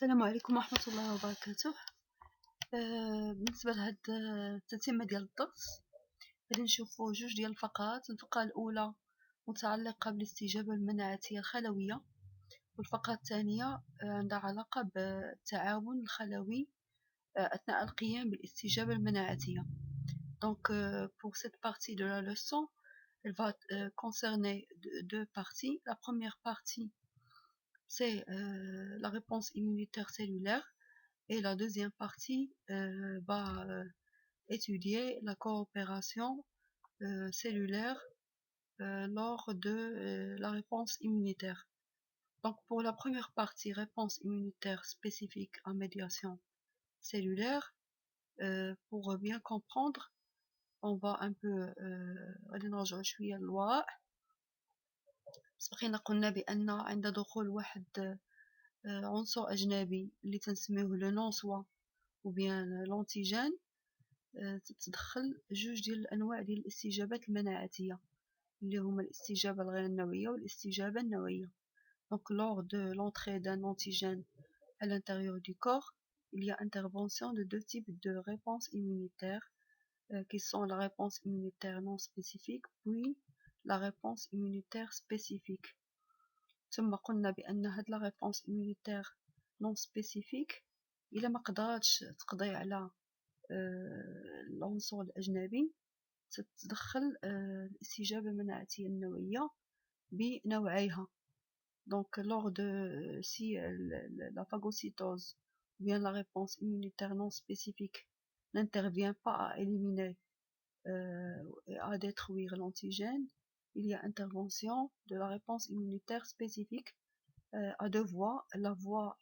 السلام عليكم ورحمة الله وبركاته. بالنسبة لهاد التتمة ديال الدرس غادي نشوفو جوج ديال الفقرات. الفقرة الأولى متعلقة بالاستجابة المناعية الخلوية، والفقرة الثانية عندها علاقة بالتعاون الخلوي أثناء القيام بالاستجابة المناعية. Donc pour cette partie de la leçon, elle va concerner deux parties. La première partie, c'est la réponse immunitaire cellulaire, et la deuxième partie va étudier la coopération cellulaire lors de la réponse immunitaire. Donc pour la première partie, réponse immunitaire spécifique en médiation cellulaire, pour bien comprendre, on va un peu غادي نرجعو شوية للوراء. سبقينا قلنا بأن عند دخول واحد عنصر أجنبي اللي تنسميوه لو نون سوا ou bien l'antigène، تتدخل جوج ديال الأنواع ديال الاستجابات المناعية اللي هما الاستجابة الغير النووية والاستجابة النووية. Donc lors de l'entrée d'un antigène à l'intérieur du corps, il y a intervention de deux types de réponses immunitaires qui sont la réponse immunitaire non spécifique puis la réponse immunitaire spécifique. ثم قلنا بأن هاد la réponse immunitaire non spécifique إلا ما قدرتش تقضي على العنصر الأجنبي تتدخل الاستجابة المناعية النووية بنوعيها. Donc lors de si la phagocytose ou bien la réponse immunitaire non spécifique n'intervient pas à éliminer et à détruire l'antigène, il y a intervention de la réponse immunitaire spécifique à deux voies, la voie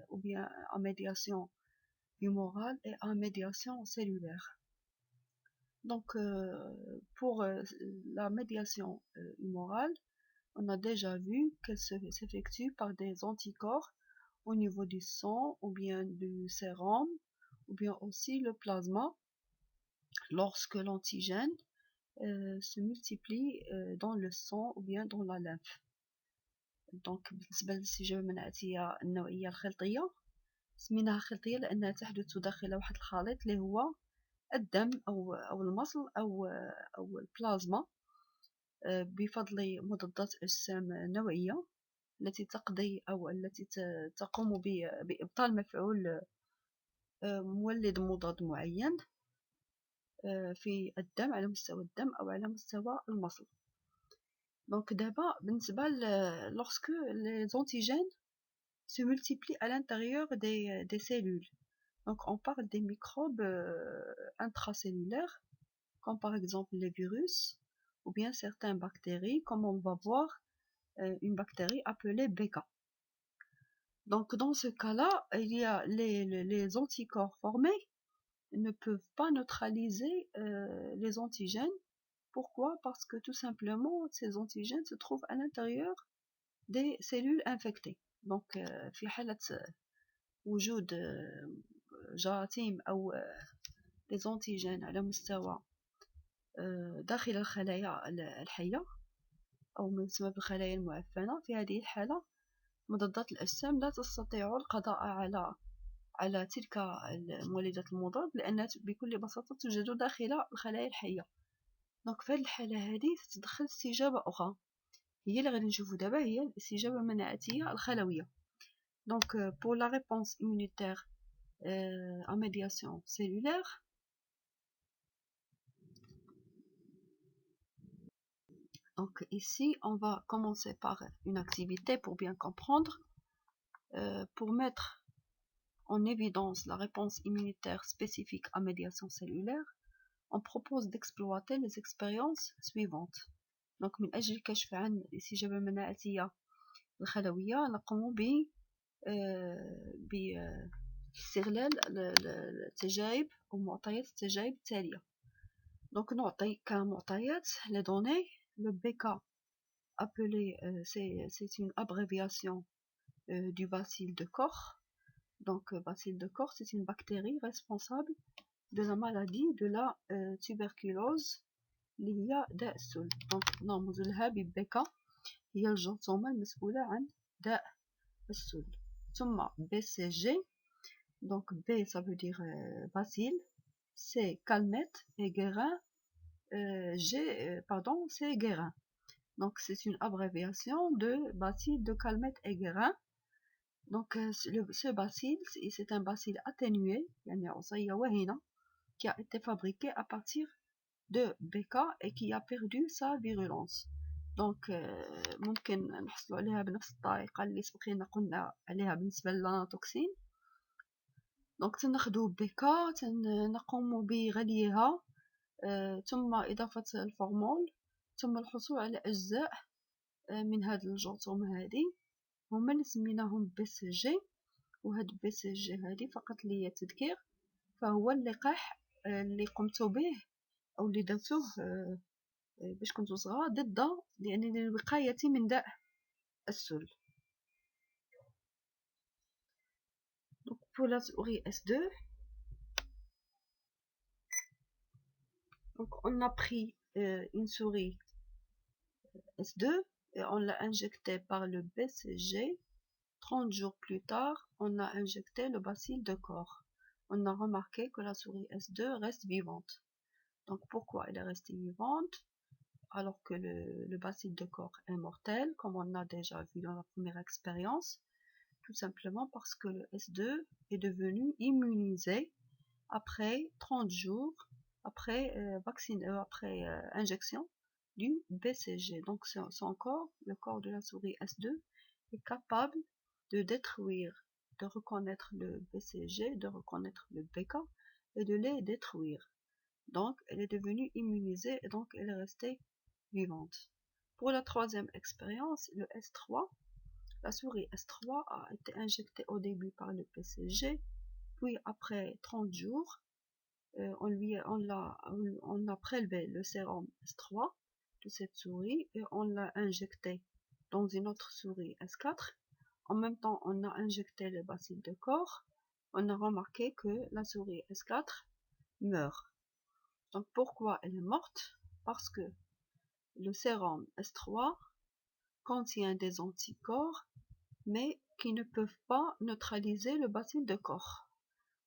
ou bien en médiation humorale et en médiation cellulaire. Donc pour la médiation humorale, on a déjà vu qu'elle s'effectue par des anticorps au niveau du sang ou bien du sérum ou bien aussi le plasma lorsque l'antigène se multiplie dans le sang ou bien dans la lymphe. Donc بالنسبة للاستجابة المناعية النوعية الخلطية سميناها خلطية لأنها تحدث داخل واحد الخليط اللي هو الدم أو المصل أو البلازما بفضل مضادات أجسام نوعية التي تقضي أو التي تقوم بإبطال مفعول مولد مضاد معين في الدم على مستوى الدم أو على مستوى المصل. Donc d'abord, lorsque les antigènes se multiplient à l'intérieur des cellules, donc on parle des microbes intracellulaires, comme par exemple les virus ou bien certaines bactéries, comme on va voir une bactérie appelée BK. Donc dans ce cas-là, il y a les anticorps formés ne peuvent pas neutraliser les antigènes. Pourquoi? Parce que tout simplement, ces antigènes se trouvent à l'intérieur des cellules infectées. Donc في حالة وجود جراثيم أو des antigènes على مستوى داخل الخلايا الحية أو ما يسمى بالخلايا المعفنة، في هذه الحالة مضادات الأجسام لا تستطيع القضاء على تلك المولدات المضاد لأنها بكل بساطة توجد داخل الخلايا الحية. دونك في هذه الحالة هذه تتدخل استجابة أخرى هي اللي غادي نشوفو دابا، هي الاستجابة المناعية الخلوية. Donc pour la réponse immunitaire en médiation cellulaire, donc ici on va commencer par une activité pour bien comprendre, pour mettre en évidence la réponse immunitaire spécifique en médiation cellulaire. On propose d'exploiter les expériences suivantes. Donc من أجل الكشف عن الاستجابة المناعية الخلوية نقوم باستغلال التجارب أو معطيات التجارب التالية. Donc نعطي كمعطيات les données le BK appelé c'est une abréviation du bacille de Koch. Donc bacille de Koch, c'est une bactérie responsable de la maladie de la tuberculose اللي هي داء السل. Donc نرمز لها ببك، هي الجرثومة المسؤولة عن داء السل. ثم BCG. Donc B ça veut dire bacille, C calmette et guérin, C guérin. Donc c'est une abréviation de bacille de calmette et guérin. Donc ce bacille c'est un bacille atténué qui a été fabriqué à partir de BK et qui a perdu sa virulence. Donc ممكن نحصلوا عليها بنفس الطريقة اللي سبقينا قلنا عليها بالنسبة للاناتوكسين. دونك تناخدو بيكا نقوم بغليها ثم إضافة الفورمول ثم الحصول على أجزاء من هاد الجرثومة هادي هما اللي سميناهم BCG. وهاد BCG هادي فقط للتذكير فهو اللقاح اللي قمتو به أو اللي درتوه باش كنتو صغار ضد يعني للوقاية من داء السل. Donc pour la souris S2, donc on a pris une souris S2 et on l'a injectée par le BCG. 30 jours plus tard, on a injecté le bacille de corps. On a remarqué que la souris S2 reste vivante. Donc pourquoi elle est restée vivante alors que le bacille de corps est mortel, comme on a déjà vu dans la première expérience? Tout simplement parce que le S2 est devenu immunisé après 30 jours après injection du BCG. Donc son corps, le corps de la souris S2, est capable de détruire, de reconnaître le BCG, de reconnaître le BK et de les détruire. Donc elle est devenue immunisée et donc elle est restée vivante. Pour la troisième expérience, le S3, la souris S3 a été injectée au début par le BCG, puis après 30 jours, on a prélevé le sérum S3 de cette souris et on l'a injecté dans une autre souris S4. En même temps, on a injecté le bacille de corps. On a remarqué que la souris S4 meurt. Donc pourquoi elle est morte? Parce que le sérum S3 contient des anticorps, mais qui ne peuvent pas neutraliser le bacille de corps.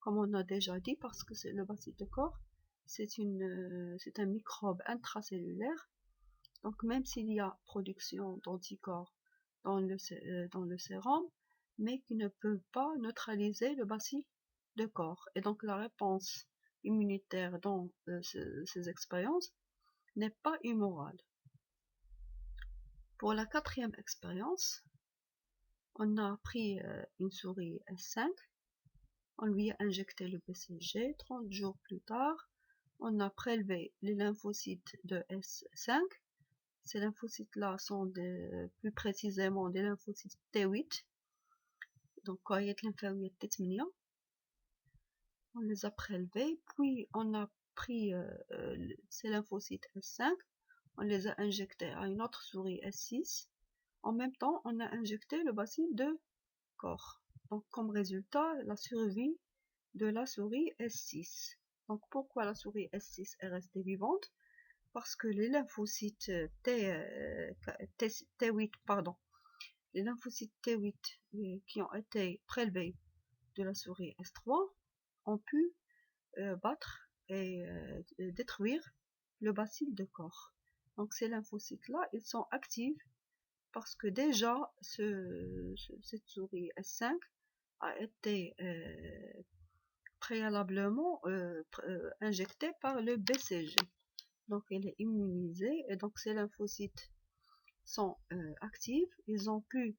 Comme on a déjà dit, parce que le bacille de corps, c'est un microbe intracellulaire. Donc même s'il y a production d'anticorps dans le sérum, mais qui ne peuvent pas neutraliser le bacille de corps. Et donc la réponse immunitaire dans ces expériences n'est pas humoral. Pour la quatrième expérience, on a pris une souris S5, on lui a injecté le BCG. 30 jours plus tard, on a prélevé les lymphocytes de S5. Ces lymphocytes-là sont plus précisément des lymphocytes T8. Donc, on les a prélevés, puis on a pris ces lymphocytes S5, on les a injectés à une autre souris S6. En même temps, on a injecté le bacille de corps. Donc, comme résultat, la survie de la souris S6. Donc, pourquoi la souris S6 est restée vivante? Parce que les lymphocytes T8, les lymphocytes T8 qui ont été prélevés de la souris S3 ont pu battre et détruire le bacille de corps. Donc ces lymphocytes-là, ils sont actifs parce que déjà cette souris S5 a été préalablement injectée par le BCG. Donc elle est immunisée et donc ces lymphocytes sont actifs. Ils ont pu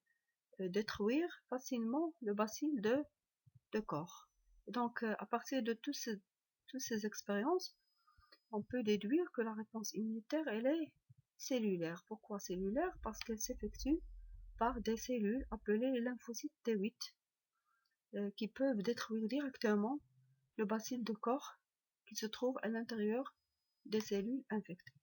détruire facilement le bacille de corps. Donc à partir de toutes ces expériences, on peut déduire que la réponse immunitaire elle est cellulaire. Pourquoi cellulaire? Parce qu'elle s'effectue par des cellules appelées les lymphocytes T8 qui peuvent détruire directement le bacille de corps qui se trouve à l'intérieur des cellules infectées.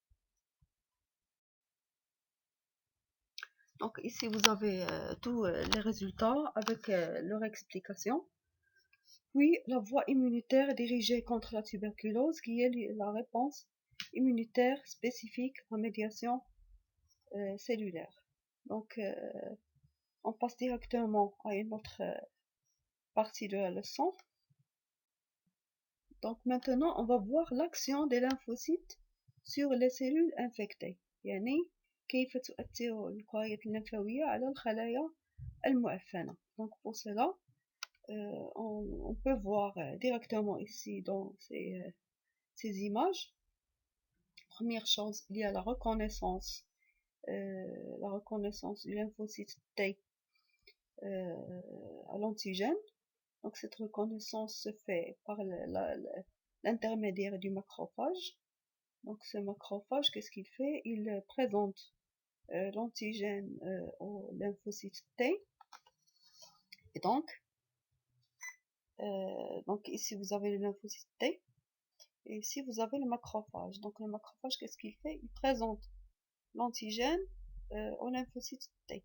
Donc ici vous avez tous les résultats avec leur explication. Puis la voie immunitaire dirigée contre la tuberculose qui est la réponse immunitaire spécifique en médiation cellulaire. Donc on passe directement à une autre partie de la leçon. Donc maintenant, on va voir l'action des lymphocytes sur les cellules infectées. يعني كيف تؤثر الكريات الليمفاوية على الخلايا المعفنة. Donc pour cela, on peut voir directement ici dans ces images. Première chose, il y a la reconnaissance du lymphocyte T à l'antigène. Donc cette reconnaissance se fait par l'intermédiaire du macrophage. Donc ce macrophage, qu'est-ce qu'il fait? Il présente l'antigène au lymphocyte T. Et donc ici vous avez le lymphocyte T. Et ici vous avez le macrophage. Donc le macrophage, qu'est-ce qu'il fait? Il présente l'antigène au lymphocyte T.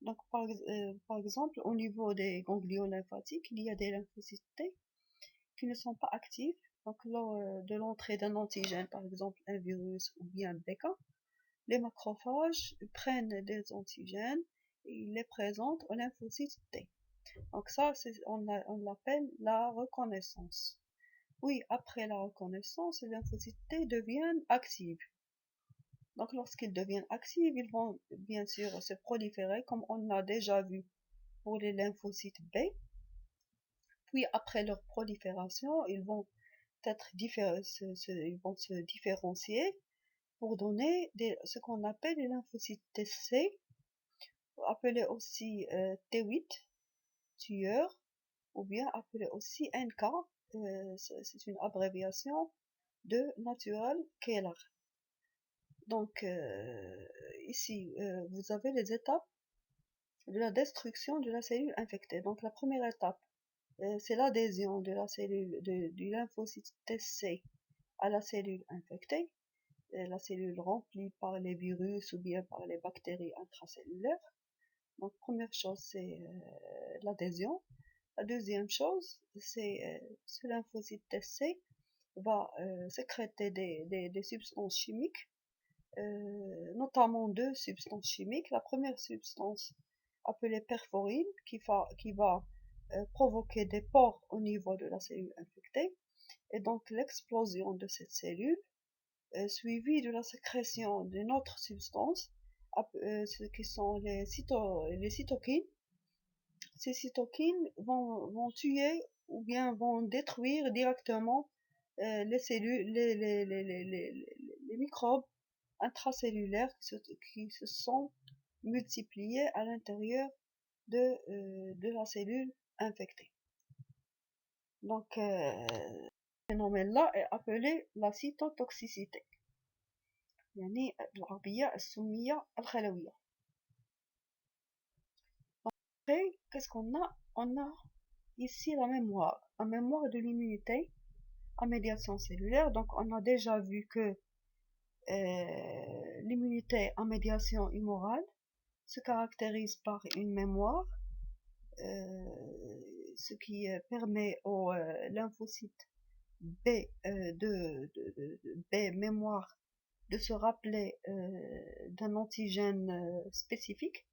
Donc par exemple, au niveau des ganglions lymphatiques, il y a des lymphocytes T qui ne sont pas actifs. Donc lors de l'entrée d'un antigène, par exemple un virus ou bien un BK, les macrophages prennent des antigènes et ils les présentent au lymphocyte T. Donc ça, on l'appelle la reconnaissance. Oui, après la reconnaissance, les lymphocytes T deviennent actifs. Donc lorsqu'ils deviennent actifs, ils vont bien sûr se proliférer comme on a déjà vu pour les lymphocytes B. Puis après leur prolifération, ils vont se différencier pour donner ce qu'on appelle les lymphocytes TC, appelés aussi T8, tueurs, ou bien appelés aussi NK, c'est une abréviation de Natural Killer. Donc ici, vous avez les étapes de la destruction de la cellule infectée. Donc la première étape, c'est l'adhésion de la cellule du lymphocyte TC à la cellule infectée, la cellule remplie par les virus ou bien par les bactéries intracellulaires. Donc première chose, c'est l'adhésion. La deuxième chose, c'est ce lymphocyte TC va sécréter des substances chimiques, notamment deux substances chimiques. La première substance appelée perforine qui va provoquer des pores au niveau de la cellule infectée et donc l'explosion de cette cellule suivie de la sécrétion d'une autre substance, ce qui sont les cytokines. Ces cytokines vont tuer ou bien vont détruire directement les cellules, les microbes intracellulaires qui se sont multipliés à l'intérieur de la cellule infectée. Donc, ce phénomène-là est appelé la cytotoxicité. يعني بالعربية السمية الخلوية. Après, qu'est-ce qu'on a? On a ici la mémoire de l'immunité à médiation cellulaire. Donc, on a déjà vu que l'immunité à médiation humorale se caractérise par une mémoire, ce qui permet aux lymphocytes B, B mémoire de se rappeler d'un antigène spécifique.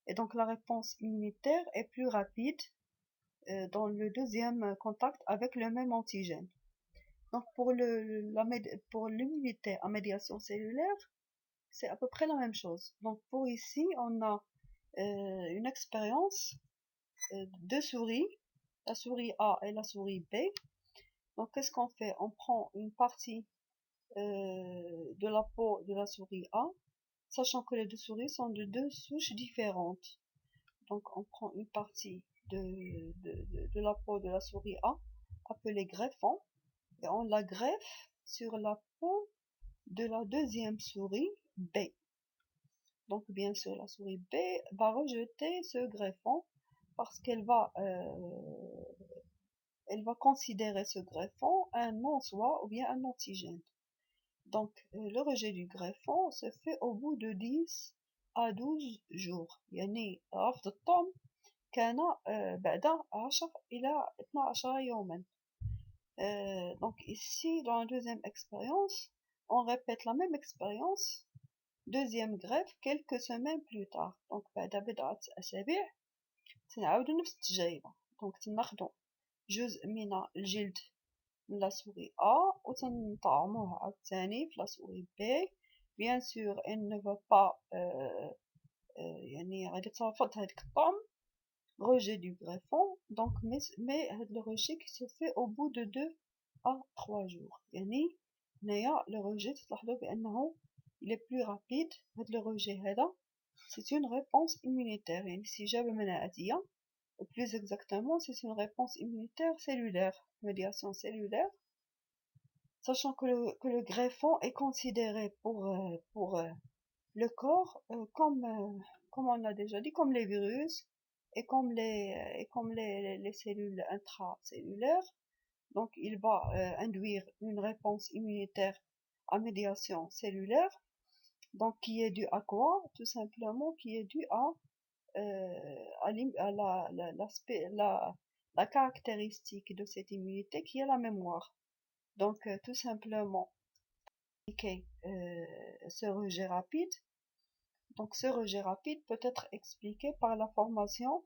Et donc la réponse immunitaire est plus rapide dans le deuxième contact avec le même antigène. Donc pour l'immunité à médiation cellulaire, c'est à peu près la même chose. Donc pour ici, on a une expérience de souris, la souris A et la souris B. Donc qu'est-ce qu'on fait? On prend une partie de la peau de la souris A, sachant que les deux souris sont de deux souches différentes. Donc on prend une partie de la peau de la souris A, appelée greffon, et on la greffe sur la peau de la deuxième souris B. Donc bien sûr la souris B va rejeter ce greffon parce qu'elle va considérer ce greffon un non-soi ou bien un antigène. Donc le rejet du greffon se fait au bout de 10 à 12 jours. يعني رفض الطعم كان بعد 10 إلى 12 يوما. Donc ici, dans la deuxième expérience, on répète la même expérience deuxième greffe quelques semaines plus tard. Donc بعد بضعة أسابيع تنعاودو نفس التجربة. دونك تناخدو جزء من الجلد من لا سوري A وتنطعموه عاوتاني في لا سوري B. Bien sûr, elle ne va pas يعني غادي ترفض هاديك الطعم rejet du greffon. Donc mais le rejet qui se fait au bout de 2 à 3 jours. يعني هنايا le rejet تلاحظوا بأنه il est plus rapide. هاد le rejet هذا c'est une réponse immunitaire. يعني استجابة مناعية. Plus exactement, c'est une réponse immunitaire cellulaire, médiation cellulaire, sachant que le greffon est considéré pour le corps comme on l'a déjà dit, comme les virus et comme les cellules intracellulaires. Donc, il va induire une réponse immunitaire à médiation cellulaire, donc qui est due à quoi? Tout simplement, qui est due à la caractéristique de cette immunité qui est la mémoire. Donc, tout simplement, ce rejet rapide. Donc, ce rejet rapide peut être expliqué par la formation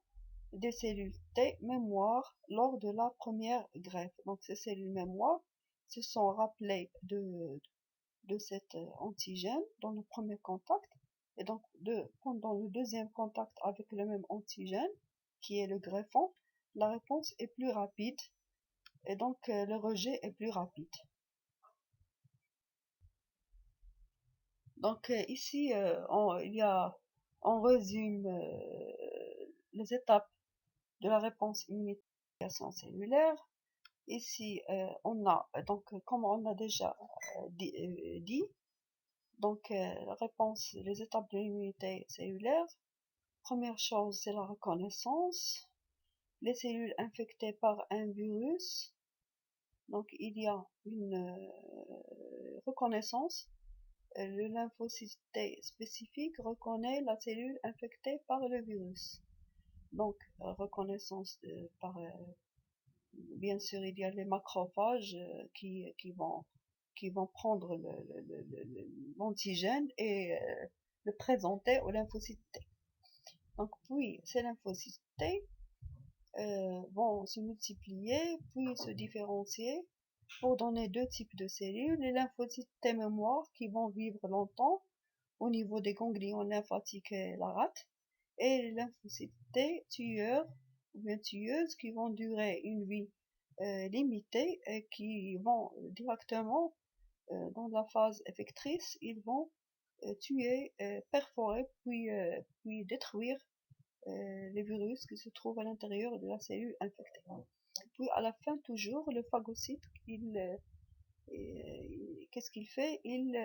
des cellules T mémoire lors de la première greffe. Donc, ces cellules mémoire se sont rappelées de cet antigène dans le premier contact. Et donc, pendant le deuxième contact avec le même antigène, qui est le greffon, la réponse est plus rapide et donc le rejet est plus rapide. Donc ici, on résume les étapes de la réponse immunisation cellulaire. Ici, on a, donc, comme on a déjà dit, donc la réponse, les étapes de l'immunité cellulaire. Première chose, c'est la reconnaissance. Les cellules infectées par un virus. Donc, il y a une reconnaissance. Le lymphocyte T spécifique reconnaît la cellule infectée par le virus. Donc, reconnaissance par... bien sûr, il y a les macrophages qui vont prendre l'antigène et le présenter au lymphocyte T. Donc, puis, ces lymphocytes T vont se multiplier, puis se différencier pour donner deux types de cellules. Les lymphocytes T mémoire qui vont vivre longtemps au niveau des ganglions lymphatiques et la rate, et les lymphocytes T tueurs ou bien tueuses qui vont durer une vie limitée et qui vont directement dans la phase effectrice, ils vont tuer, perforer puis détruire les virus qui se trouvent à l'intérieur de la cellule infectée. Puis à la fin toujours, le phagocyte, qu'est-ce qu'il fait? Il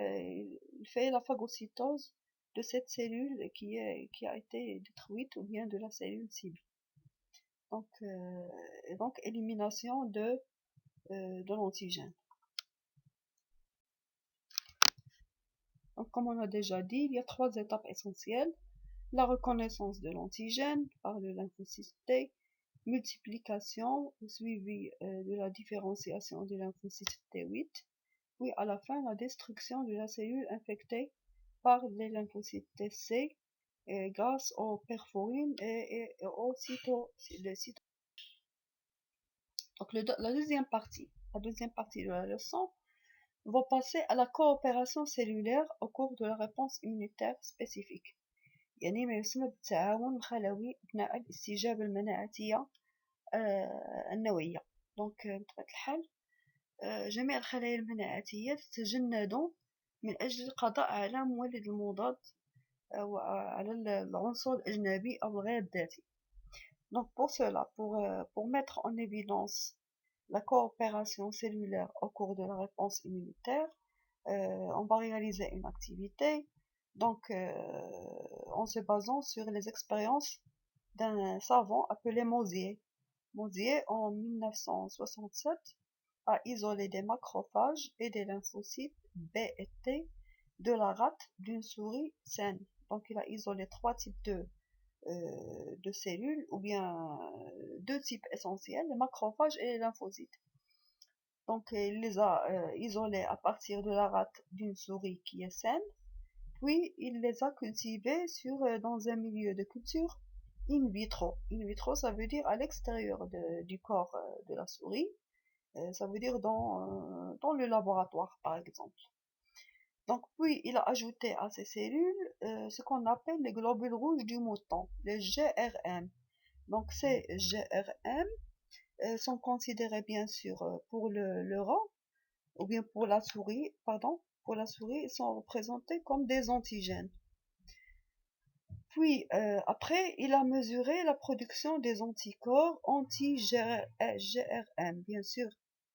fait la phagocytose de cette cellule qui a été détruite ou bien de la cellule cible. Donc élimination de l'antigène. Donc comme on a déjà dit, il y a trois étapes essentielles. La reconnaissance de l'antigène par le lymphocyte T, multiplication suivie de la différenciation du lymphocyte T8, puis à la fin la destruction de la cellule infectée par les lymphocytes TC grâce aux perforines et aux cytokines. Donc la deuxième partie de la leçon va passer à la coopération cellulaire au cours de la réponse immunitaire spécifique. يعني ما يسمى بالتعاون الخلوي أثناء الاستجابة المناعية النووية. دونك بطبيعة الحال جميع الخلايا المناعية تتجند من أجل القضاء على مولد المضاد أو على العنصر الأجنبي أو الغير الذاتي. Donc pour cela, pour mettre en évidence la coopération cellulaire au cours de la réponse immunitaire, on va réaliser une activité. Donc, en se basant sur les expériences d'un savant appelé Mosier. Mosier, en 1967, a isolé des macrophages et des lymphocytes B et T de la rate d'une souris saine. Donc, il a isolé trois types de cellules, ou bien deux types essentiels, les macrophages et les lymphocytes. Donc, il les a isolés à partir de la rate d'une souris qui est saine. puis il les a cultivés dans un milieu de culture in vitro. In vitro, ça veut dire à l'extérieur du corps de la souris. Ça veut dire dans le laboratoire, par exemple. Donc, puis il a ajouté à ces cellules ce qu'on appelle les globules rouges du mouton, les GRM. Donc, ces GRM sont considérés bien sûr pour le rat, ou bien pour la souris, pardon, pour la souris, ils sont représentés comme des antigènes. Puis, après, il a mesuré la production des anticorps anti-GRM. Bien sûr,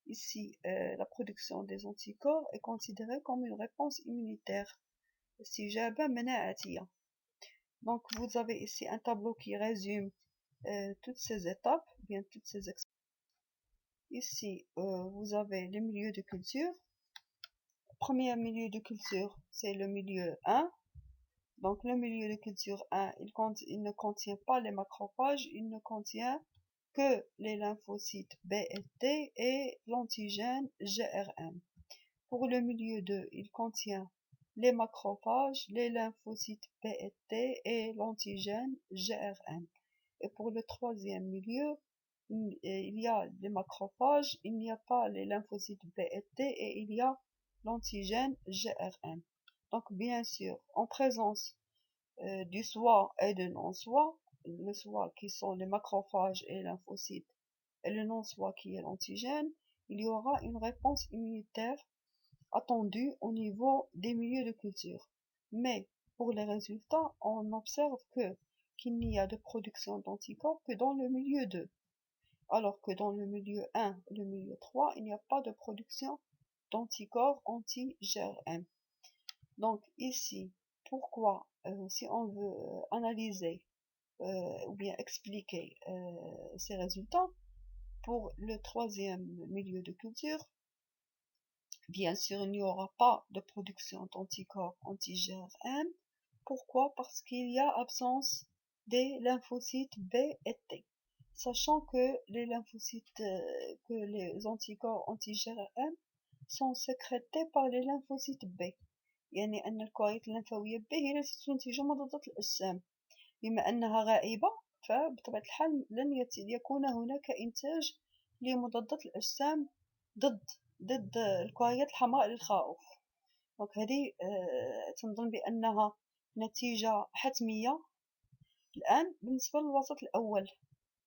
ici, la production des anticorps est considérée comme une réponse immunitaire. Donc, vous avez ici un tableau qui résume toutes ces étapes, bien toutes ces expériences. Ici, vous avez les milieux de culture. Le premier milieu de culture, c'est le milieu 1. Donc, le milieu de culture 1, il ne contient pas les macrophages, il ne contient que les lymphocytes B et T et l'antigène GRM. Pour le milieu 2, il contient les macrophages, les lymphocytes B et T et l'antigène GRM. Et pour le troisième milieu, il y a les macrophages, il n'y a pas les lymphocytes B et T et il y a l'antigène GRM. Donc, bien sûr, en présence du soi et du non-soi, le soi qui sont les macrophages et les lymphocytes, et le non-soi qui est l'antigène, il y aura une réponse immunitaire attendue au niveau des milieux de culture. Mais pour les résultats, on observe qu'il n'y a de production d'anticorps que dans le milieu 2, alors que dans le milieu 1 et le milieu 3, il n'y a pas de production d'anticorps anti-GRM. Donc ici, pourquoi, si on veut analyser ou bien expliquer ces résultats, pour le troisième milieu de culture, bien sûr, il n'y aura pas de production d'anticorps anti-GRM. Pourquoi? Parce qu'il y a absence des lymphocytes B et T. Sachant que les lymphocytes, que les anticorps anti-GRM sont sécrétés par les lymphocytes B. يعني أن الكريات الليمفاوية B هي التي تنتج مضادات الأجسام. بما أنها غائبة فبطبيعة الحال لن يكون هناك إنتاج لمضادات الأجسام ضد الكريات الحمراء للخائف. دونك هذه تنظن بأنها نتيجة حتمية الآن بالنسبة للوسط الأول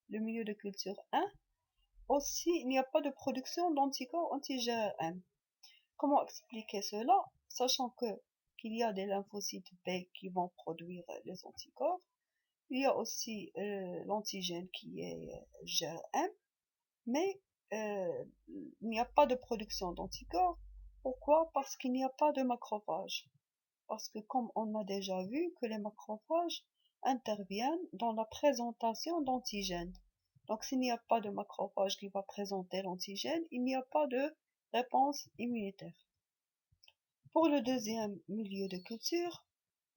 le milieu de culture 1. Aussi, il n'y a pas de production d'anticorps anti-GRM. Comment expliquer cela? Sachant qu'il y a des lymphocytes B qui vont produire les anticorps, il y a aussi l'antigène qui est GRM, mais il n'y a pas de production d'anticorps. Pourquoi? Parce qu'il n'y a pas de macrophages. Parce que comme on a déjà vu que les macrophages interviennent dans la présentation d'antigènes. Donc s'il n'y a pas de macrophage qui va présenter l'antigène, il n'y a pas de réponse immunitaire. Pour le deuxième milieu de culture,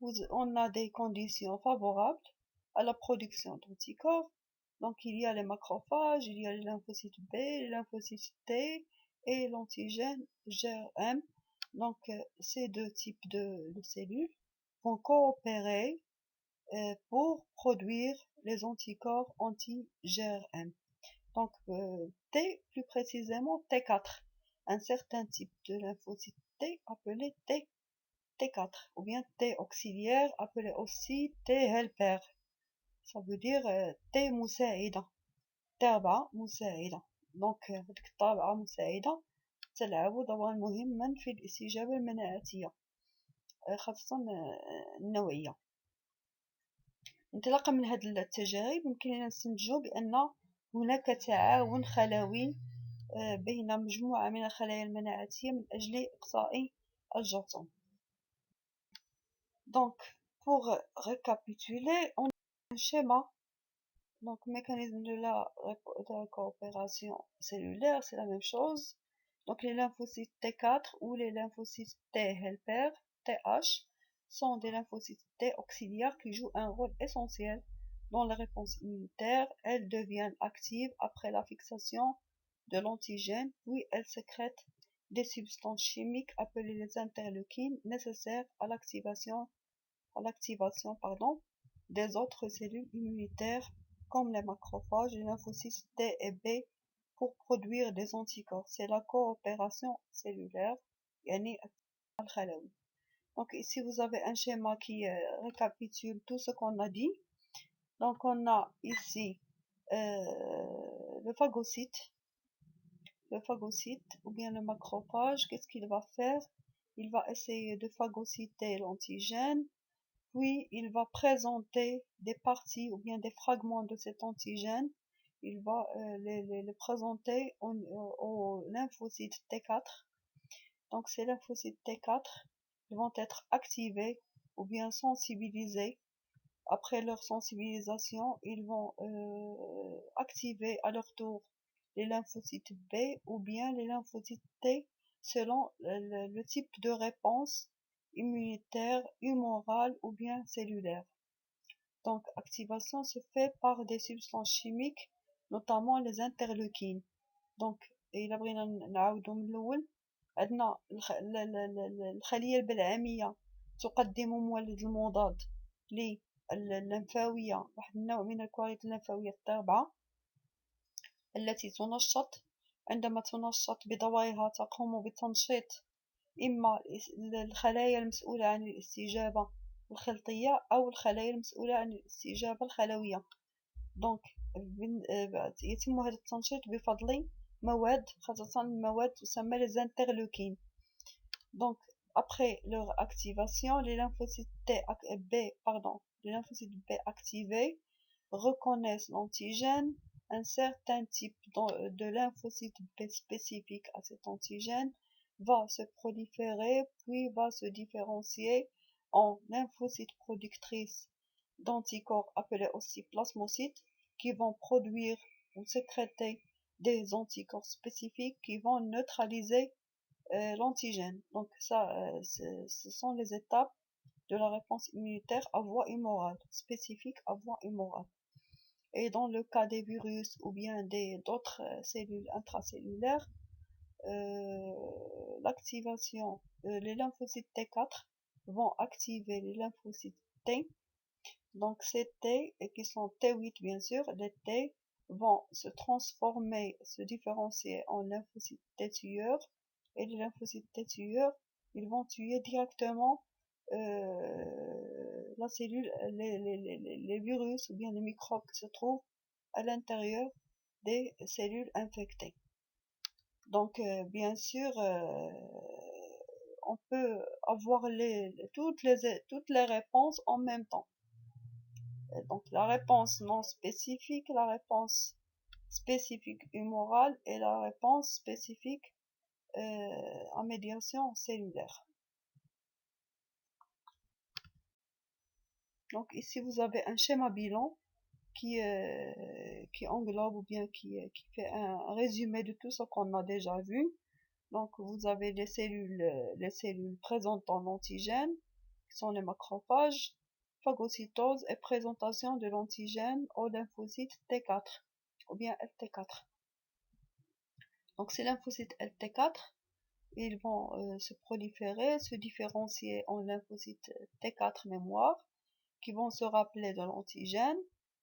on a des conditions favorables à la production d'anticorps. Donc il y a les macrophages, il y a les lymphocytes B, les lymphocytes T et l'antigène GRM. Donc ces deux types de cellules vont coopérer pour produire les anticorps anti-GRM. Donc T, plus précisément T4, un certain type de lymphocyte T appelé T4, ou bien T auxiliaire appelé aussi T helper. Ça veut dire T مساعدة، تابعة مساعدة. Donc هذيك التابعة مساعدة تلعب دورا مهما في الاستجابة المناعية خاصة النوعية. انطلاقا من هذه التجارب يمكننا نستنتج بأن هناك تعاون خلوي بين مجموعة من الخلايا المناعية من أجل إقصاء الجرثومة. Donc, pour récapituler, on a un schéma. Donc, mécanisme de la coopération cellulaire, c'est la même chose. Donc, les lymphocytes T4 ou les lymphocytes T helper, TH, sont des lymphocytes T auxiliaires qui jouent un rôle essentiel dans la réponse immunitaire. Elles deviennent actives après la fixation de l'antigène, puis elles sécrètent des substances chimiques appelées les interleukines nécessaires à l'activation des autres cellules immunitaires comme les macrophages, les lymphocytes T et B pour produire des anticorps. C'est la coopération cellulaire. يعني الخلوي. Donc ici vous avez un schéma qui récapitule tout ce qu'on a dit. Donc on a ici le phagocyte ou bien le macrophage. Qu'est-ce qu'il va faire? Il va essayer de phagocyter l'antigène, puis il va présenter des parties ou bien des fragments de cet antigène. Il va les présenter aux lymphocytes T4. Donc ces lymphocytes T4 vont être activés ou bien sensibilisés. Après leur sensibilisation, ils vont activer à leur tour les lymphocytes B ou bien les lymphocytes T selon le type de réponse immunitaire, humorale ou bien cellulaire. Donc, activation se fait par des substances chimiques, notamment les interleukines. Donc, إلا بغينا نعاودو من الأول، عندنا الخلية البلعمية تقدم مولد المضاد لللمفاوية، واحد النوع من الكرات اللمفاوية التابعة التي تنشط. عندما تنشط بدورها تقوم بتنشيط إما الخلايا المسؤولة عن الاستجابة الخلطية أو الخلايا المسؤولة عن الاستجابة الخلوية. دونك يتم هذا التنشيط بفضل مواد، خاصة مواد تسمى les interleukines. Donc après leur activation, les lymphocytes B activés reconnaissent l'antigène. Un certain type de lymphocyte B spécifique à cet antigène va se proliférer puis va se différencier en lymphocytes productrices d'anticorps appelés aussi plasmocytes qui vont produire ou sécréter des anticorps spécifiques qui vont neutraliser l'antigène. Donc ça, ce sont les étapes de la réponse immunitaire à voie humorale, spécifique à voie humorale. Et dans le cas des virus ou bien d'autres cellules intracellulaires, l'activation, les lymphocytes T4 vont activer les lymphocytes T. Donc ces T, et qui sont T8 bien sûr, les T vont se transformer, se différencier en lymphocytes T tueurs. Et les lymphocytes T tueurs, ils vont tuer directement la cellule, les virus ou bien les microbes qui se trouvent à l'intérieur des cellules infectées. Donc bien sûr, on peut avoir toutes les réponses en même temps. Et donc la réponse non spécifique, la réponse spécifique humorale et la réponse spécifique en médiation cellulaire. Donc ici vous avez un schéma bilan qui englobe ou bien qui fait un résumé de tout ce qu'on a déjà vu. Donc vous avez les cellules présentant l'antigène, qui sont les macrophages, phagocytose et présentation de l'antigène aux lymphocytes T4 ou bien LT4. Donc ces lymphocytes LT4, ils vont se proliférer, se différencier en lymphocytes T4 mémoire, qui vont se rappeler de l'antigène,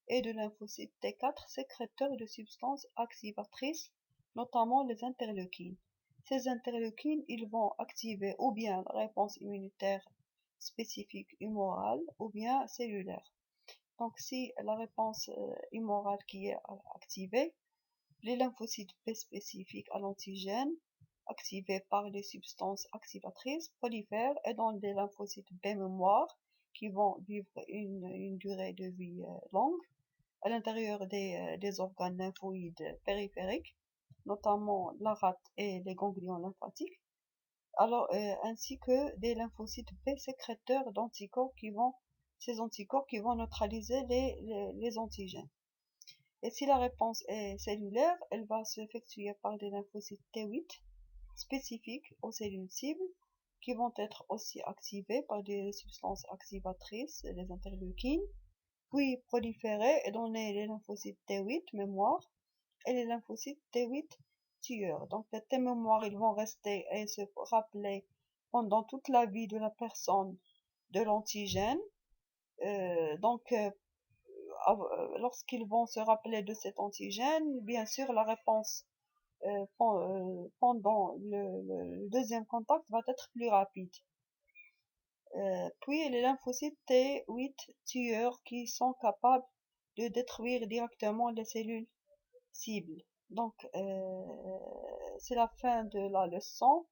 et de lymphocytes T4 sécréteurs de substances activatrices, notamment les interleukines. Ces interleukines, ils vont activer ou bien la réponse immunitaire spécifique humorale ou bien cellulaire. Donc si la réponse humorale qui est activée, les lymphocytes B spécifiques à l'antigène, activés par les substances activatrices, prolifèrent et donnent des lymphocytes B mémoire qui vont vivre une durée de vie longue à l'intérieur des organes lymphoïdes périphériques, notamment la rate et les ganglions lymphatiques, ainsi que des lymphocytes B sécréteurs d'anticorps ces anticorps qui vont neutraliser les antigènes. Et si la réponse est cellulaire, elle va s'effectuer par des lymphocytes T8 spécifiques aux cellules cibles qui vont être aussi activées par des substances activatrices, les interleukines, puis proliférer et donner les lymphocytes T8 mémoire et les lymphocytes T8 tueurs. Donc tes mémoires, ils vont rester et se rappeler pendant toute la vie de la personne de l'antigène. Donc lorsqu'ils vont se rappeler de cet antigène, bien sûr la réponse pendant le deuxième contact va être plus rapide. Puis les lymphocytes T8 tueurs qui sont capables de détruire directement les cellules cibles. Donc c'est la fin de la leçon.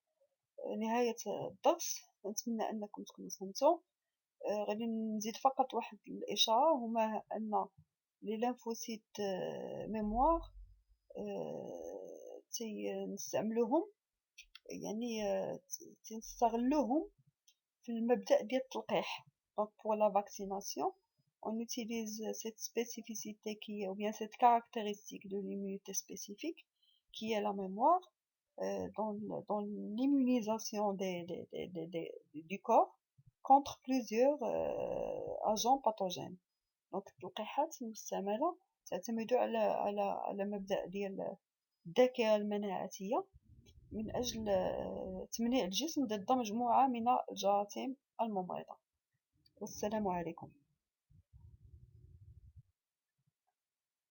نهاية الدرس. نتمنى أنكم تكونوا فهمتوا. غادي نزيد فقط واحد الإشارة، هما أن لي ليمفوسيت ميموار نستعملوهم، يعني تنستغلوهم في المبدأ ديال التلقيح. Donc pour la vaccination, on utilise cette spécificité qui est, ou bien cette caractéristique de l'immunité spécifique, qui est la mémoire, dans l'immunisation du corps contre plusieurs agents pathogènes. Donc التلقيحات المستعملة تعتمد على مبدأ ديال الذاكرة المناعية من أجل تمنيع الجسم ضد مجموعة من الجراثيم الممرضة. والسلام عليكم.